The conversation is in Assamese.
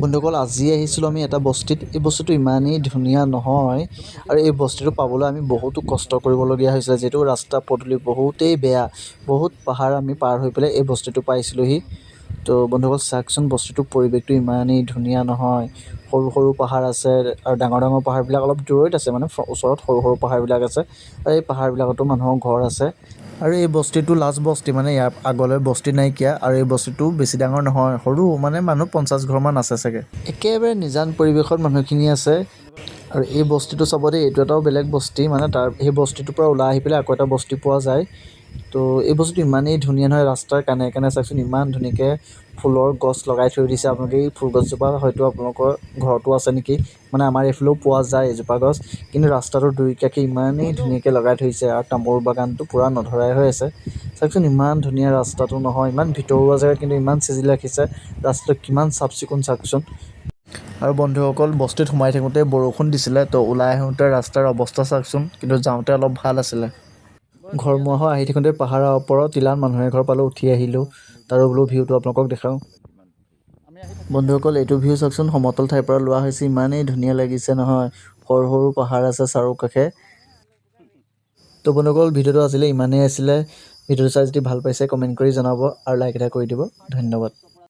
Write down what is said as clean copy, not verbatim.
বন্ধুসকল আজি আহিছিলোঁ আমি এটা বস্তিত। এই বস্তুটো ইমানেই ধুনীয়া নহয় আৰু এই বস্তুটো পাবলৈ আমি বহুতো কষ্ট কৰিবলগীয়া হৈছিলে, যিহেতু ৰাস্তা পদূলি বহুতেই বেয়া। বহুত পাহাৰ আমি পাৰ হৈ পেলাই এই বস্তুটো পাইছিলোঁহি। তো বন্ধুসকল চাওকচোন, বস্তুটোৰ পৰিৱেশটো ইমানেই ধুনীয়া নহয়। সৰু সৰু পাহাৰ আছে আৰু ডাঙৰ ডাঙৰ পাহাৰবিলাক অলপ দূৰৈত আছে, মানে ওচৰত সৰু সৰু পাহাৰবিলাক আছে আৰু এই পাহাৰবিলাকতো মানুহৰ ঘৰ আছে। আৰু এই বস্তিটো লাষ্ট বস্তি, মানে ইয়াৰ আগলৈ বস্তি নাইকিয়া। আৰু এই বস্তিটো বেছি ডাঙৰ নহয়, সৰু, মানে মানুহ 50 ঘৰমান আছে চাগে। একেবাৰে নিজান পৰিৱেশত মানুহখিনি আছে। আৰু এই বস্তিটো চাব দেই, এইটো এটাও বেলেগ বস্তি, মানে সেই বস্তিটোৰ পৰা ওলাই আহি পেলাই আকৌ এটা বস্তি পোৱা যায়। তো এই বস্তুটো ইমানেই ধুনীয়া নহয়, ৰাস্তাৰ কাণে কাণে চাওকচোন ইমান ধুনীয়াকৈ ফুলৰ গছ লগাই থৈ দিছে। আপোনালোকে এই ফুল গছজোপা হয়তো আপোনালোকৰ ঘৰতো আছে নেকি, মানে আমাৰ এইফালেও পোৱা যায় এজোপা গছ, কিন্তু ৰাস্তাটোৰ দুই কাষে ইমানেই ধুনীয়াকৈ লগাই থৈছে। আৰু তামোল বাগানটো পূৰা নধৰাই হৈ আছে। চাওকচোন ইমান ধুনীয়া ৰাস্তাটো নহয়, ইমান ভিতৰুৱা জেগা কিন্তু ইমান চিজিল ৰাখিছে। ৰাস্তাটো কিমান চাফ চিকুণ চাওকচোন। আৰু বন্ধুসকল বস্তিত সোমাই থাকোঁতে বৰষুণ দিছিলে, তো ওলাই আহোঁতে ৰাস্তাৰ অৱস্থা চাওকচোন, কিন্তু যাওঁতে অলপ ভাল আছিলে। ঘৰমুৱা হৈ আহি থাকোঁতে পাহাৰৰ ওপৰত টিলাত মানুহ এঘৰ পালোঁ, উঠি আহিলোঁ। তাৰো বোলো ভিউটো আপোনালোকক দেখাওঁ। বন্ধুসকল এইটো ভিউ চাওকচোন, সমতল ঠাইৰ পৰা লোৱা হৈছে, ইমানেই ধুনীয়া লাগিছে নহয়। সৰু সৰু পাহাৰ আছে চাৰিওকাষে। তো বন্ধুসকল ভিডিঅ'টো আজিলৈ ইমানেই আছিলে। ভিডিঅ'টো চাই যদি ভাল পাইছে কমেণ্ট কৰি জনাব আৰু লাইক এটা কৰি দিব। ধন্যবাদ।